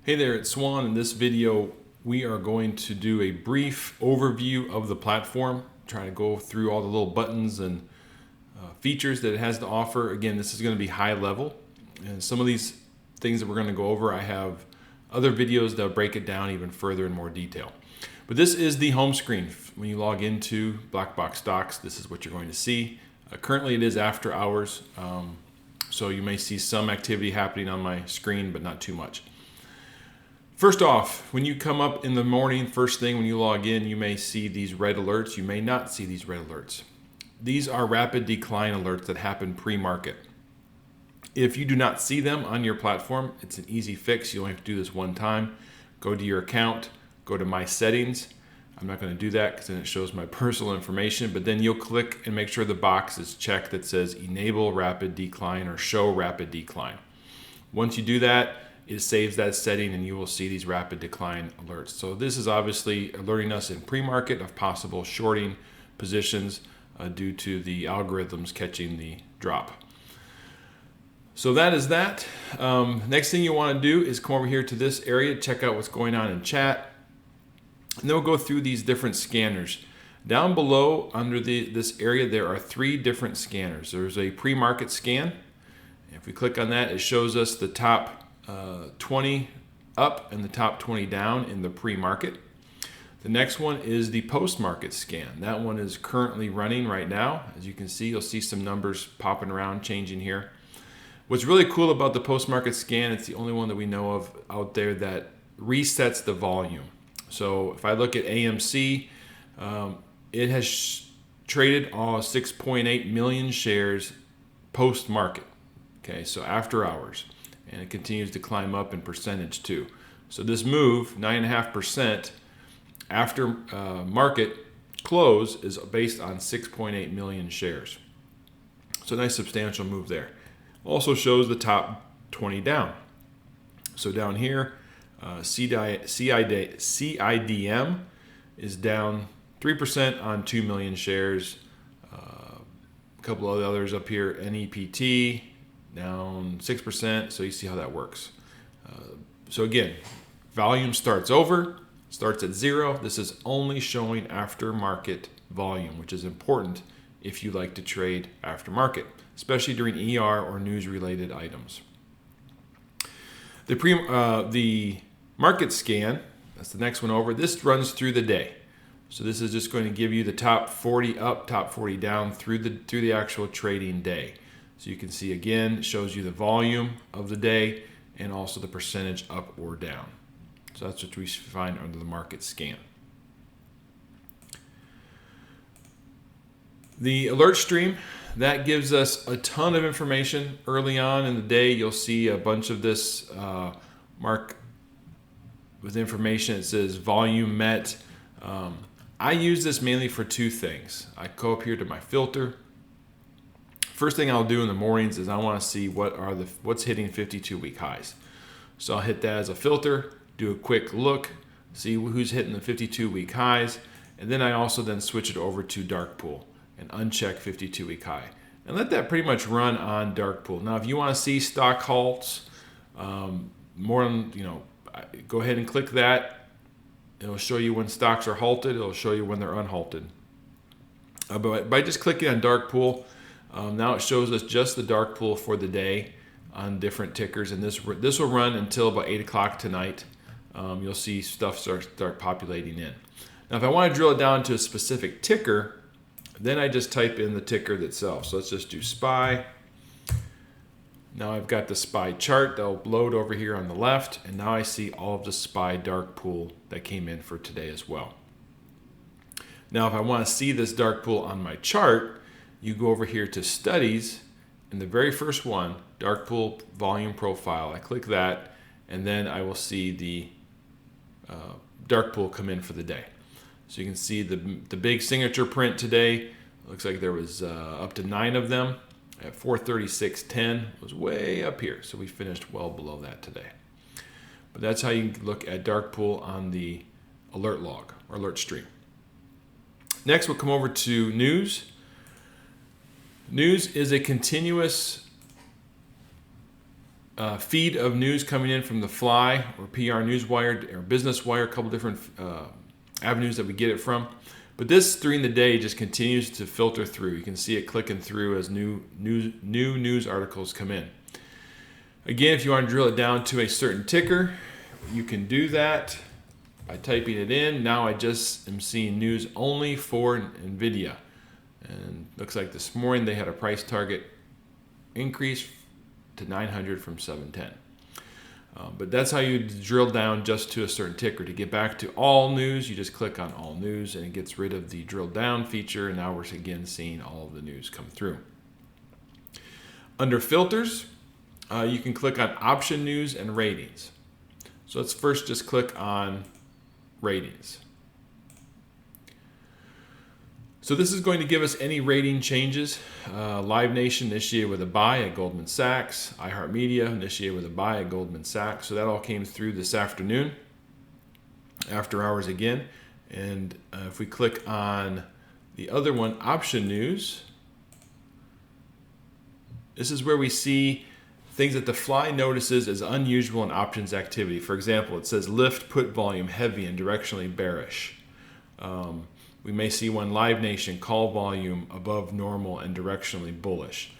Hey there, it's Swan. In this video, we are going to do a brief overview of the platform, trying to go through all the little buttons and features that it has to offer. Again, this is going to be high level, and some of these things that we're going to go over, I have other videos that break it down even further in more detail. But this is the home screen. When you log into Black Box Stocks, this is what you're going to see. Currently, it is after hours, so you may see some activity happening on my screen, but not too much. First off, when you come up in the morning, first thing when you log in, you may see these red alerts. You may not see these red alerts. These are rapid decline alerts that happen pre-market. If you do not see them on your platform, it's an easy fix. You only have to do this one time. Go to your account, go to My Settings. I'm not going to do that because then it shows my personal information, but then you'll click and make sure the box is checked that says Enable Rapid Decline or Show Rapid Decline. Once you do that, it saves that setting and you will see these rapid decline alerts. So this is obviously alerting us in pre-market of possible shorting positions due to the algorithms catching the drop. So that is that. Next thing you want to do is come over here to this area, check out what's going on in chat. And then we'll go through these different scanners. Down below under this area, there are 3 different scanners. There's a pre-market scan. If we click on that, it shows us the top 20 up and the top 20 down in the pre-market. The next one is the post-market scan. That one is currently running right now. As you can see, you'll see some numbers popping around, changing here. What's really cool about the post-market scan, it's the only one that we know of out there that resets the volume. So if I look at AMC, it has traded 6.8 million shares post-market. Okay, so after hours. And it continues to climb up in percentage too. So this move, 9.5% after market close, is based on 6.8 million shares. So a nice substantial move there. Also shows the top 20 down. So down here, CIDM is down 3% on 2 million shares. A couple of others up here, NEPT, down 6%, so you see how that works. So again, volume starts at 0. This is only showing after market volume, which is important if you like to trade after market, especially during ER or news related items. The market scan, that's the next one over, this runs through the day. So this is just going to give you the top 40 up, top 40 down through the actual trading day. So you can see again, it shows you the volume of the day and also the percentage up or down. So that's what we find under the market scan. The alert stream, that gives us a ton of information. Early on in the day, you'll see a bunch of this mark with information. It says volume met. I use this mainly for 2 things. I go up here to my filter. First thing I'll do in the mornings is I want to see what's hitting 52-week highs. So I'll hit that as a filter, do a quick look, see who's hitting the 52-week highs, and then I also then switch it over to Dark Pool and uncheck 52-week high. And let that pretty much run on Dark Pool. Now if you want to see stock halts, go ahead and click that. It'll show you when stocks are halted, it'll show you when they're unhalted. But by just clicking on Dark Pool, now it shows us just the dark pool for the day on different tickers, and this will run until about 8 o'clock tonight. You'll see stuff start populating in. Now if I want to drill it down to a specific ticker, then I just type in the ticker itself. So let's just do SPY. Now I've got the SPY chart that'll load over here on the left, and now I see all of the SPY dark pool that came in for today as well. Now if I want to see this dark pool on my chart, you go over here to Studies, and the very first one, Dark Pool Volume Profile. I click that, and then I will see the dark pool come in for the day. So you can see the big signature print today. Looks like there was up to 9 of them at 436.10. It was way up here, so we finished well below that today. But that's how you look at dark pool on the alert log or alert stream. Next, we'll come over to news. News is a continuous feed of news coming in from the Fly or PR Newswire or Business Wire, a couple different avenues that we get it from. But this during the day just continues to filter through. You can see it clicking through as new news articles come in. Again, if you want to drill it down to a certain ticker, you can do that by typing it in. Now I just am seeing news only for NVIDIA. And looks like this morning they had a price target increase to 900 from 710. But that's how you drill down just to a certain ticker. To get back to all news, you just click on all news and it gets rid of the drill down feature. And now we're again seeing all of the news come through. Under filters, you can click on option news and ratings. So let's first just click on ratings. So this is going to give us any rating changes. Live Nation initiated with a buy at Goldman Sachs. iHeartMedia initiated with a buy at Goldman Sachs. So that all came through this afternoon, after hours again. And if we click on the other one, option news, this is where we see things that the Fly notices as unusual in options activity. For example, it says lift put volume heavy and directionally bearish. We may see one Live Nation call volume above normal and directionally bullish.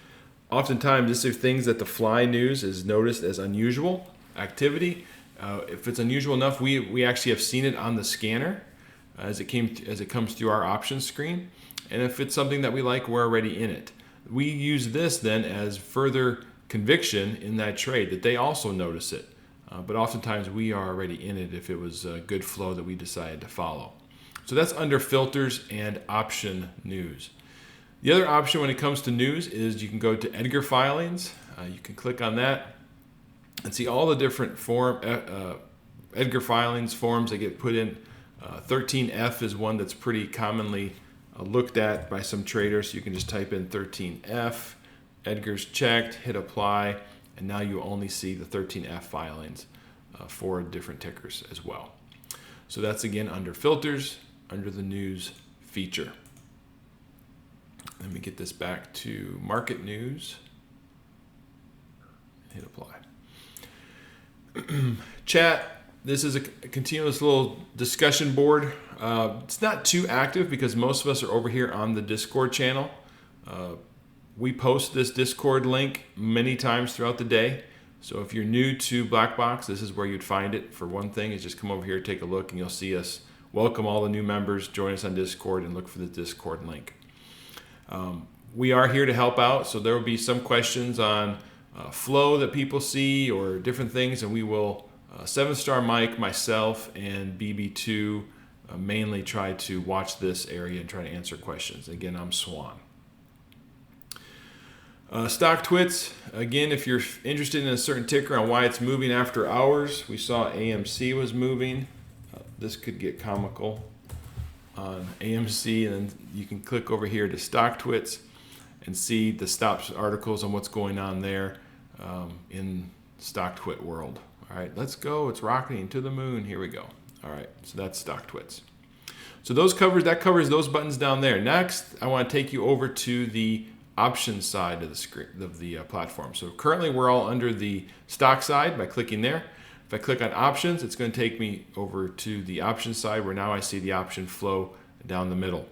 Oftentimes, these are things that the Fly news is noticed as unusual activity. If it's unusual enough, we actually have seen it on the scanner as it comes through our options screen. And if it's something that we like, we're already in it. We use this then as further conviction in that trade that they also notice it. But oftentimes we are already in it if it was a good flow that we decided to follow. So that's under filters and option news. The other option when it comes to news is you can go to Edgar filings. You can click on that and see all the different Edgar filings forms that get put in. 13F is one that's pretty commonly looked at by some traders. So you can just type in 13F, Edgar's checked, hit apply, and now you only see the 13F filings for different tickers as well. So that's again under filters, under the news feature. Let me get this back to market news. Hit apply. Chat, this is a continuous little discussion board. It's not too active because most of us are over here on the Discord channel. We post this Discord link many times throughout the day. So if you're new to Blackbox, this is where you'd find it. For one thing, is just come over here, take a look, and you'll see us. Welcome all the new members, join us on Discord, and look for the Discord link. We are here to help out, so there will be some questions on flow that people see or different things, and we will, 7-Star Mike, myself, and BB2 mainly try to watch this area and try to answer questions. Again, I'm Swan. StockTwits, again, if you're interested in a certain ticker on why it's moving after hours, we saw AMC was moving. This could get comical on AMC, and then you can click over here to StockTwits and see the stops articles on what's going on there in StockTwit world. All right, let's go. It's rocketing to the moon. Here we go. All right, so that's StockTwits. So that covers those buttons down there. Next, I want to take you over to the options side of the screen of the platform. So currently we're all under the stock side by clicking there. If I click on options, it's going to take me over to the options side where now I see the option flow down the middle.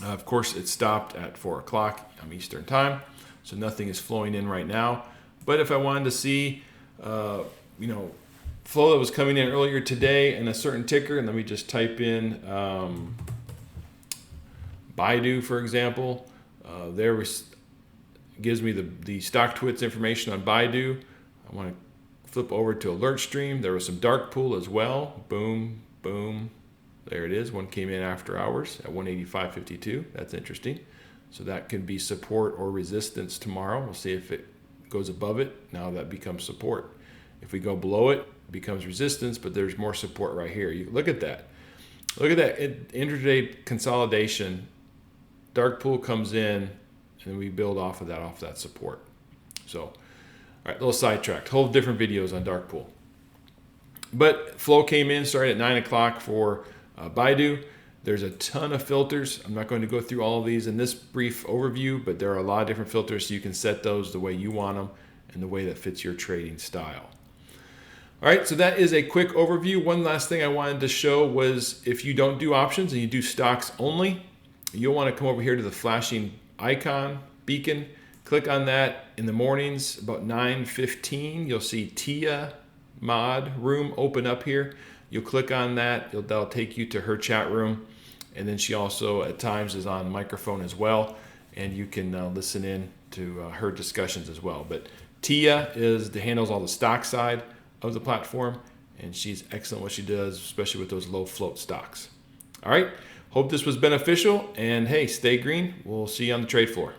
Of course, it stopped at 4 o'clock Eastern time, so nothing is flowing in right now. But if I wanted to see, flow that was coming in earlier today in a certain ticker, and let me just type in Baidu, for example. Gives me the StockTwits information on Baidu. I want to flip over to alert stream. There was some dark pool as well. Boom, boom. There it is. One came in after hours at 185.52. That's interesting. So that could be support or resistance tomorrow. We'll see if it goes above it. Now that becomes support. If we go below it, it becomes resistance, but there's more support right here. You look at that. Look at that intraday consolidation. Dark pool comes in, and we build off of that support. So, all right, a little sidetracked. Whole different videos on dark pool. But flow came in, started at 9 o'clock for Baidu. There's a ton of filters. I'm not going to go through all of these in this brief overview, but there are a lot of different filters, so you can set those the way you want them. in the way that fits your trading style. All right, so that is a quick overview. One last thing I wanted to show was if you don't do options and you do stocks only, you'll want to come over here to the flashing icon, beacon, click on that in the mornings about 9:15. You'll see Tia Mod room open up here. You'll click on that. That'll take you to her chat room. And then she also at times is on microphone as well. And you can listen in to her discussions as well. But Tia handles all the stock side of the platform, and she's excellent what she does, especially with those low float stocks. All right, hope this was beneficial, and hey, stay green. We'll see you on the trade floor.